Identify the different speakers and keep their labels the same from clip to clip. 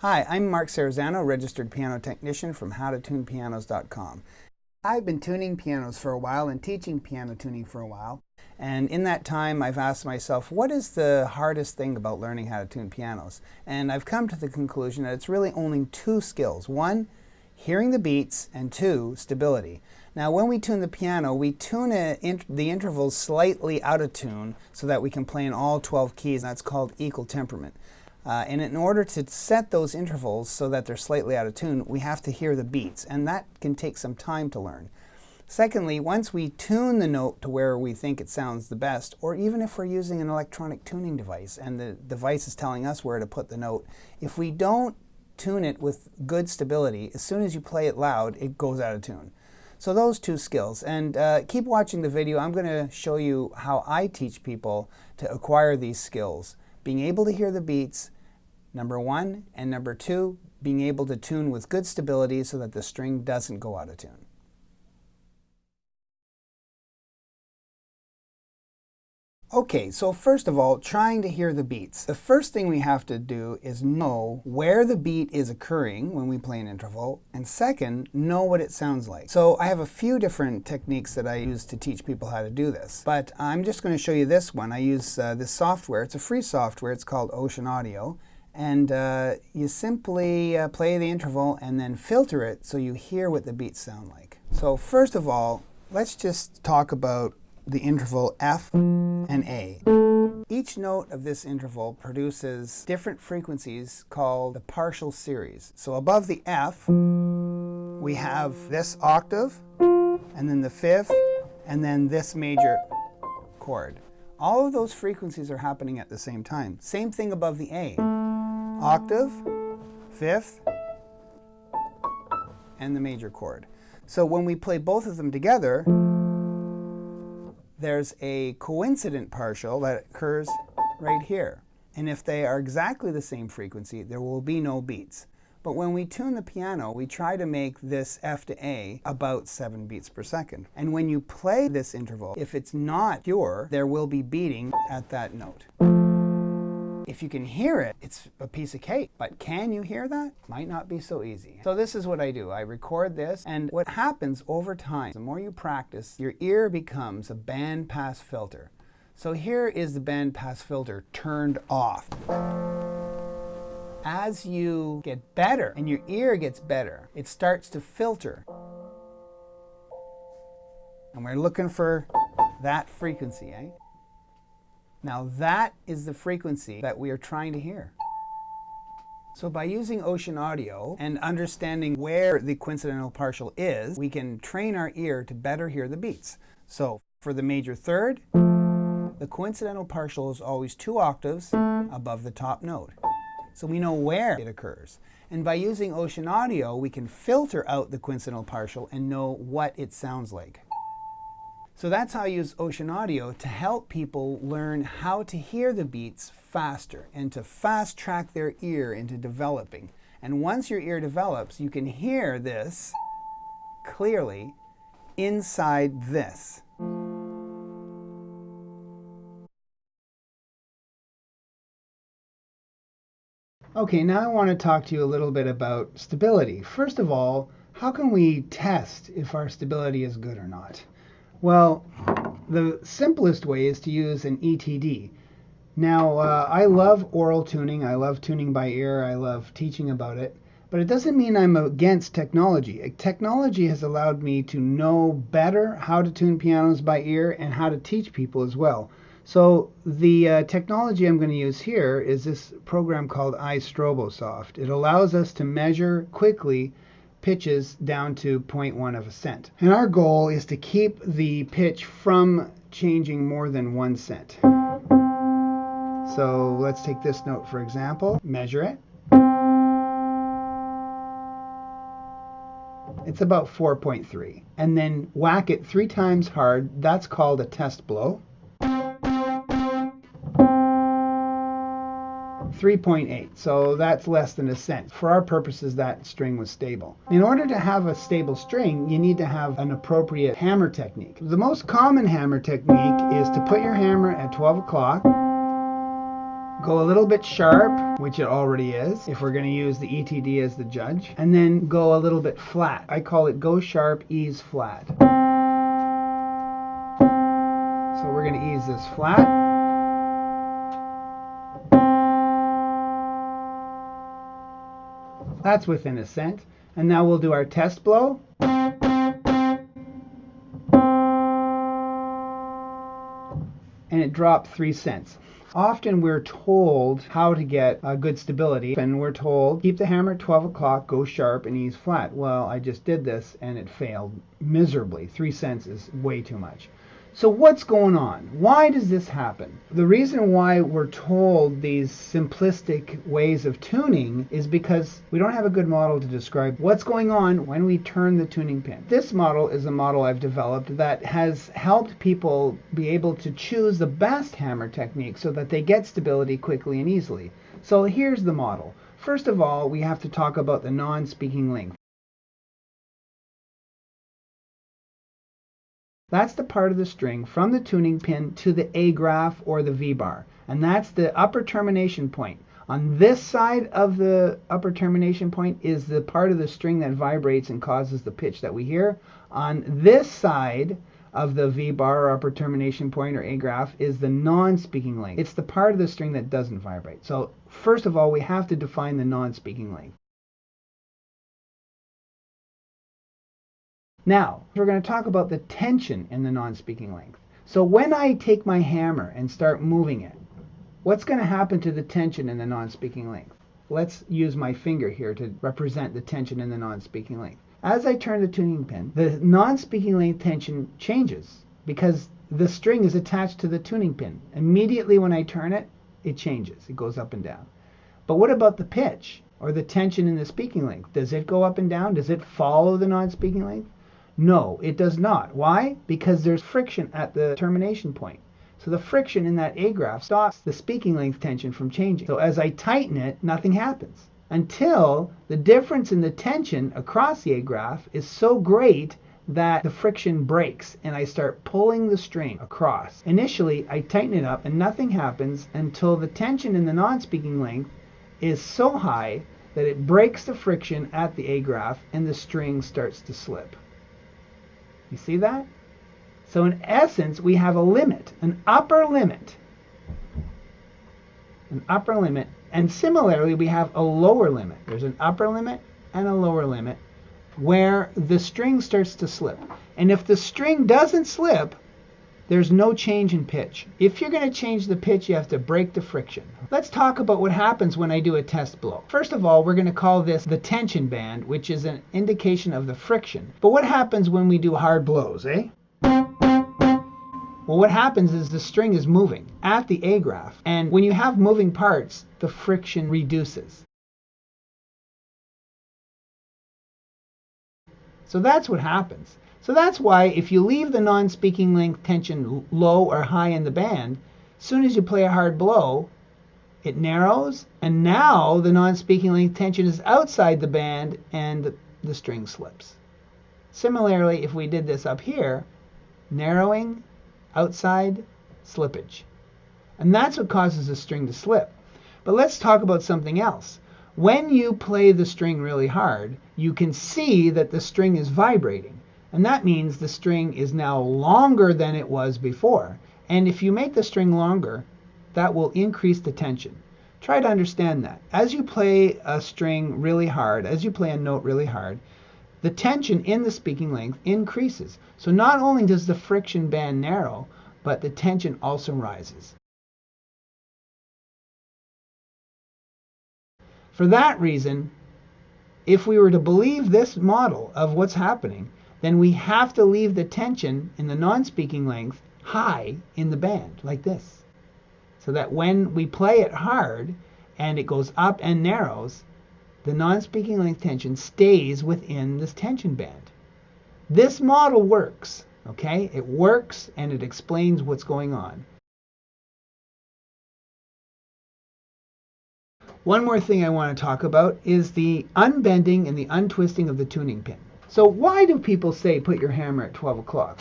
Speaker 1: Hi, I'm Mark Sarazano, registered piano technician from howtotunepianos.com. I've been tuning pianos for a while and teaching piano tuning for a while. And in that time, I've asked myself, what is the hardest thing about learning how to tune pianos? And I've come to the conclusion that it's really only two skills. One, hearing the beats, and two, stability. Now, when we tune the piano, we tune the intervals slightly out of tune so that we can play in all 12 keys. That's called equal temperament. And in order to set those intervals so that they're slightly out of tune, we have to hear the beats, and that can take some time to learn. Secondly, once we tune the note to where we think it sounds the best, or even if we're using an electronic tuning device and the device is telling us where to put the note, if we don't tune it with good stability, as soon as you play it loud, it goes out of tune. So those two skills. And keep watching the video. I'm going to show you how I teach people to acquire these skills. Being able to hear the beats, number one, and number two, being able to tune with good stability so that the string doesn't go out of tune. Okay, so first of all, trying to hear the beats. The first thing we have to do is know where the beat is occurring when we play an interval, and second, know what it sounds like. So I have a few different techniques that I use to teach people how to do this, but I'm just going to show you this one. I use this software. It's a free software. It's called Ocean Audio, and you simply play the interval and then filter it so you hear what the beats sound like. So first of all, let's just talk about the interval F and A. Each note of this interval produces different frequencies called the partial series. So above the F, we have this octave, and then the fifth, and then this major chord. All of those frequencies are happening at the same time. Same thing above the A. Octave, fifth, and the major chord. So when we play both of them together, there's a coincident partial that occurs right here. And if they are exactly the same frequency, there will be no beats. But when we tune the piano, we try to make this F to A about 7 beats per second. And when you play this interval, if it's not pure, there will be beating at that note. If you can hear it, it's a piece of cake. But can you hear that? Might not be so easy. So this is what I do. I record this, and what happens over time, the more you practice, your ear becomes a bandpass filter. So here is the bandpass filter turned off. As you get better, and your ear gets better, it starts to filter. And we're looking for that frequency, eh? Now that is the frequency that we are trying to hear. So by using Ocean Audio and understanding where the coincidental partial is, we can train our ear to better hear the beats. So for the major third, the coincidental partial is always 2 octaves above the top note. So we know where it occurs. And by using Ocean Audio, we can filter out the coincidental partial and know what it sounds like. So that's how I use Ocean Audio to help people learn how to hear the beats faster and to fast track their ear into developing. And once your ear develops, you can hear this clearly inside this. Okay, now I want to talk to you a little bit about stability. First of all, how can we test if our stability is good or not? Well, the simplest way is to use an ETD. Now, I love oral tuning. I love tuning by ear. I love teaching about it. But it doesn't mean I'm against technology. Technology has allowed me to know better how to tune pianos by ear and how to teach people as well. So the technology I'm going to use here is this program called iStrobosoft. It allows us to measure quickly pitches down to 0.1 of a cent. And our goal is to keep the pitch from changing more than 1 cent. So let's take this note for example, measure it. It's about 4.3. And then whack it 3 times hard. That's called a test blow. 3.8, so that's less than a cent. For our purposes, that string was stable. In order to have a stable string, you need to have an appropriate hammer technique. The most common hammer technique is to put your hammer at 12 o'clock Go a little bit sharp, which it already is, if we're going to use the ETD as the judge, and then go a little bit flat. I call it go sharp, ease flat. So we're going to ease this flat. That's within a cent. And now we'll do our test blow. And it dropped 3 cents. Often we're told how to get good stability, and we're told keep the hammer at 12 o'clock, go sharp, and ease flat. Well, I just did this and it failed miserably. 3 cents is way too much. So what's going on? Why does this happen? The reason why we're told these simplistic ways of tuning is because we don't have a good model to describe what's going on when we turn the tuning pin. This model is a model I've developed that has helped people be able to choose the best hammer technique so that they get stability quickly and easily. So here's the model. First of all, we have to talk about the non-speaking length. That's the part of the string from the tuning pin to the A graph or the V bar. And that's the upper termination point. On this side of the upper termination point is the part of the string that vibrates and causes the pitch that we hear. On this side of the V bar or upper termination point or A graph is the non-speaking length. It's the part of the string that doesn't vibrate. So first of all, we have to define the non-speaking length. Now, we're going to talk about the tension in the non-speaking length. So when I take my hammer and start moving it, what's going to happen to the tension in the non-speaking length? Let's use my finger here to represent the tension in the non-speaking length. As I turn the tuning pin, the non-speaking length tension changes because the string is attached to the tuning pin. Immediately when I turn it, it changes. It goes up and down. But what about the pitch or the tension in the speaking length? Does it go up and down? Does it follow the non-speaking length? No, it does not. Why? Because there's friction at the termination point. So the friction in that A graph stops the speaking length tension from changing. So as I tighten it, nothing happens until the difference in the tension across the A graph is so great that the friction breaks and I start pulling the string across. Initially, I tighten it up and nothing happens until the tension in the non-speaking length is so high that it breaks the friction at the A graph and the string starts to slip. You see that? So in essence, we have a limit, an upper limit. An upper limit. And similarly, we have a lower limit. There's an upper limit and a lower limit where the string starts to slip. And if the string doesn't slip, there's no change in pitch. If you're going to change the pitch, you have to break the friction. Let's talk about what happens when I do a test blow. First of all, we're going to call this the tension band, which is an indication of the friction. But what happens when we do hard blows, eh? Well, what happens is the string is moving at the A graph. And when you have moving parts, the friction reduces. So that's what happens. So that's why if you leave the non-speaking length tension low or high in the band, as soon as you play a hard blow, it narrows, and now the non-speaking length tension is outside the band and the string slips. Similarly, if we did this up here, narrowing, outside, slippage. And that's what causes the string to slip. But let's talk about something else. When you play the string really hard, you can see that the string is vibrating. And that means the string is now longer than it was before. And if you make the string longer, that will increase the tension. Try to understand that. As you play a string really hard, as you play a note really hard, the tension in the speaking length increases. So not only does the friction band narrow, but the tension also rises. For that reason, if we were to believe this model of what's happening, then we have to leave the tension in the non-speaking length high in the band, like this. So that when we play it hard and it goes up and narrows, the non-speaking length tension stays within this tension band. This model works, okay? It works and it explains what's going on. One more thing I want to talk about is the unbending and the untwisting of the tuning pin. So why do people say put your hammer at 12 o'clock?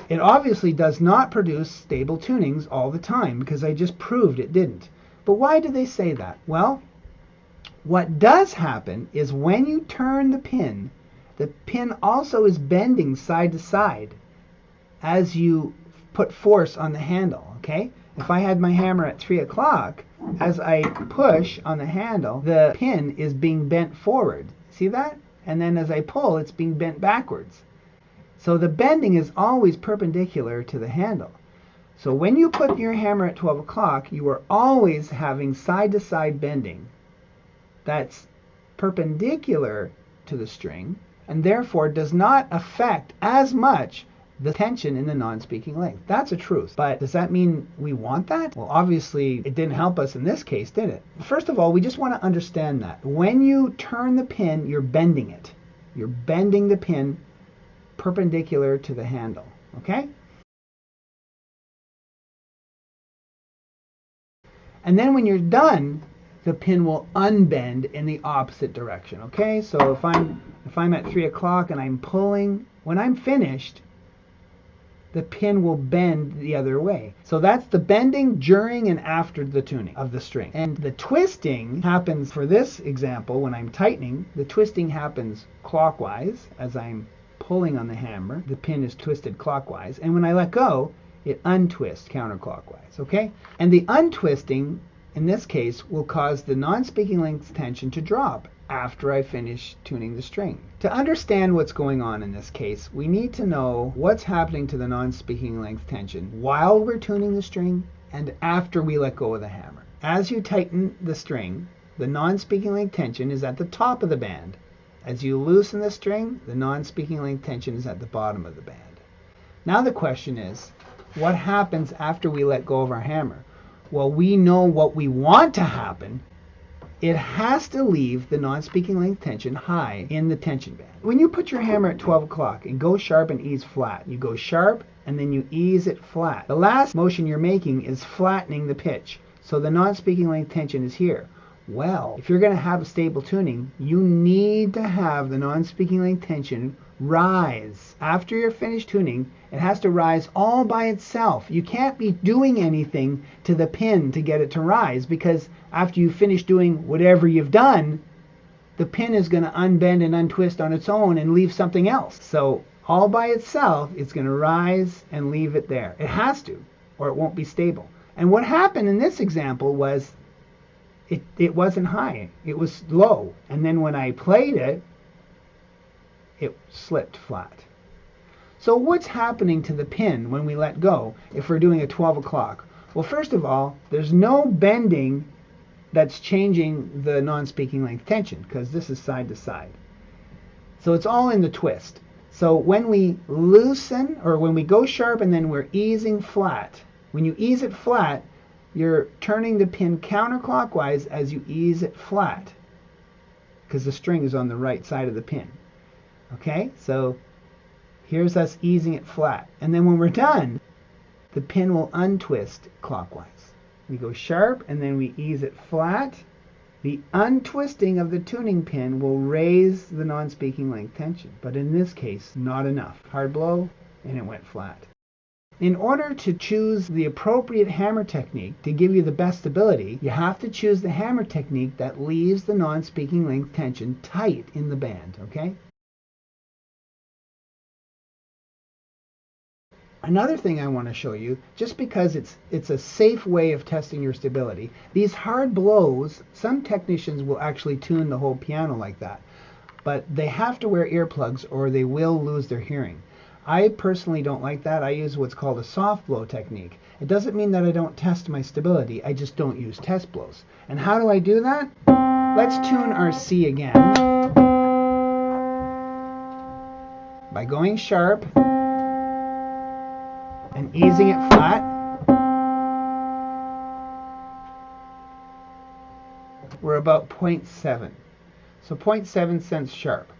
Speaker 1: It obviously does not produce stable tunings all the time because I just proved it didn't. But why do they say that? Well, what does happen is when you turn the pin also is bending side to side as you put force on the handle, okay? If I had my hammer at 3 o'clock, as I push on the handle, the pin is being bent forward. See that? And then as I pull, it's being bent backwards. So the bending is always perpendicular to the handle. So when you put your hammer at 12 o'clock, you are always having side-to-side bending that's perpendicular to the string and therefore does not affect as much the tension in the non-speaking length. That's a truth. But does that mean we want that? Well, obviously it didn't help us in this case, did it? First of all, we just want to understand that when you turn the pin, you're bending it. You're bending the pin perpendicular to the handle, okay? And then when you're done, the pin will unbend in the opposite direction, okay? So if I'm at 3 o'clock and I'm pulling, when I'm finished, the pin will bend the other way. So that's the bending during and after the tuning of the string. And the twisting happens, for this example, when I'm tightening, the twisting happens clockwise. As I'm pulling on the hammer, the pin is twisted clockwise. And when I let go, it untwists counterclockwise, okay? And the untwisting, in this case, will cause the non-speaking length tension to drop after I finish tuning the string. To understand what's going on in this case, we need to know what's happening to the non-speaking length tension while we're tuning the string and after we let go of the hammer. As you tighten the string, the non-speaking length tension is at the top of the band. As you loosen the string, the non-speaking length tension is at the bottom of the band. Now the question is, what happens after we let go of our hammer? Well, we know what we want to happen. It has to leave the non-speaking length tension high in the tension band. When you put your hammer at 12 o'clock and go sharp and ease flat, you go sharp and then you ease it flat. The last motion you're making is flattening the pitch. So the non-speaking length tension is here. Well, if you're going to have a stable tuning, you need to have the non-speaking length tension rise. After you're finished tuning, it has to rise all by itself. You can't be doing anything to the pin to get it to rise, because after you finish doing whatever you've done, the pin is going to unbend and untwist on its own and leave something else. So all by itself, it's going to rise and leave it there. It has to, or it won't be stable. And what happened in this example was it wasn't high, it was low. And then when I played it, it slipped flat. So what's happening to the pin when we let go if we're doing a 12 o'clock? Well, first of all, there's no bending that's changing the non-speaking length tension, because this is side to side. So it's all in the twist. So when we loosen, or when we go sharp and then we're easing flat, when you ease it flat, you're turning the pin counterclockwise as you ease it flat, because the string is on the right side of the pin. Okay, so here's us easing it flat. And then when we're done, the pin will untwist clockwise. We go sharp and then we ease it flat. The untwisting of the tuning pin will raise the non-speaking length tension. But in this case, not enough. Hard blow, and it went flat. In order to choose the appropriate hammer technique to give you the best stability, you have to choose the hammer technique that leaves the non-speaking length tension tight in the band, okay? Another thing I want to show you, just because it's a safe way of testing your stability, these hard blows, some technicians will actually tune the whole piano like that, but they have to wear earplugs or they will lose their hearing. I personally don't like that. I use what's called a soft blow technique. It doesn't mean that I don't test my stability, I just don't use test blows. And how do I do that? Let's tune our C again by going sharp and easing it flat. We're about 0.7. So 0.7 cents sharp.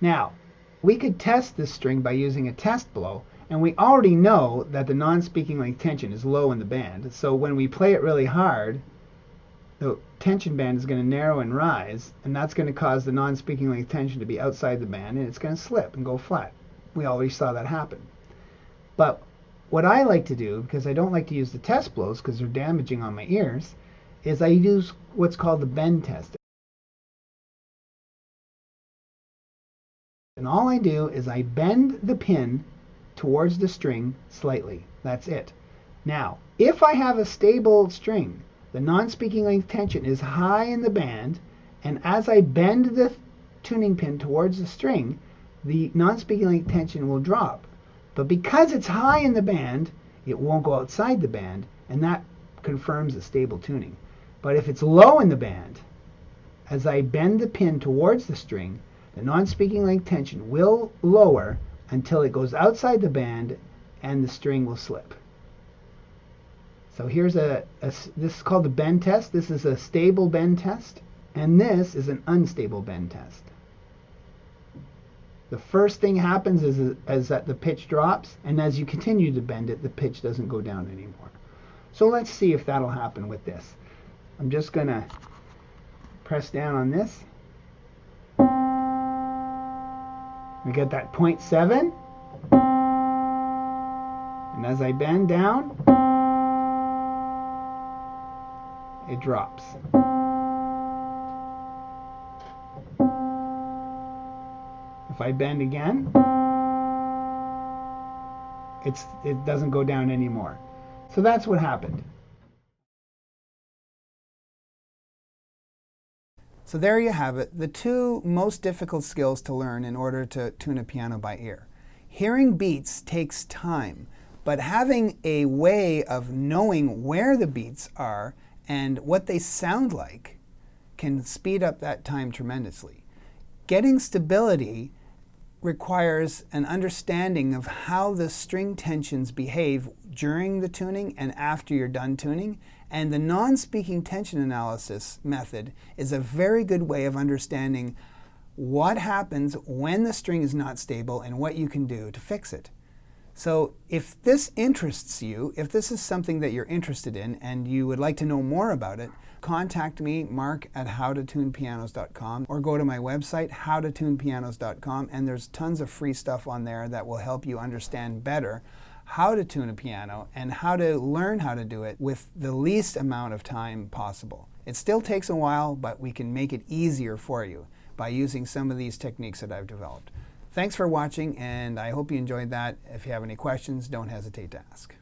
Speaker 1: Now, we could test this string by using a test blow, and we already know that the non-speaking length tension is low in the band. So when we play it really hard, the tension band is going to narrow and rise, and that's going to cause the non-speaking length tension to be outside the band, and it's going to slip and go flat. We already saw that happen. But what I like to do, because I don't like to use the test blows because they're damaging on my ears, is I use what's called the bend test. And all I do is I bend the pin towards the string slightly. That's it. Now, if I have a stable string, the non-speaking length tension is high in the band, and as I bend the tuning pin towards the string, the non-speaking length tension will drop. But because it's high in the band, it won't go outside the band, and that confirms a stable tuning. But if it's low in the band, as I bend the pin towards the string, the non-speaking length tension will lower until it goes outside the band and the string will slip. So here's this is called the bend test. This is a stable bend test, and this is an unstable bend test. The first thing happens is that the pitch drops, and as you continue to bend it, the pitch doesn't go down anymore. So let's see if that'll happen with this. I'm just going to press down on this. We get that 0.7, and as I bend down, it drops. If I bend again, it doesn't go down anymore. So that's what happened. So there you have it, the two most difficult skills to learn in order to tune a piano by ear. Hearing beats takes time, but having a way of knowing where the beats are and what they sound like can speed up that time tremendously. Getting stability requires an understanding of how the string tensions behave during the tuning and after you're done tuning, and the non-speaking tension analysis method is a very good way of understanding what happens when the string is not stable and what you can do to fix it. So if this interests you, if this is something that you're interested in and you would like to know more about it, contact me, Mark at howtotunepianos.com, or go to my website, howtotunepianos.com, and there's tons of free stuff on there that will help you understand better how to tune a piano and how to learn how to do it with the least amount of time possible. It still takes a while, but we can make it easier for you by using some of these techniques that I've developed. Thanks for watching, and I hope you enjoyed that. If you have any questions, don't hesitate to ask.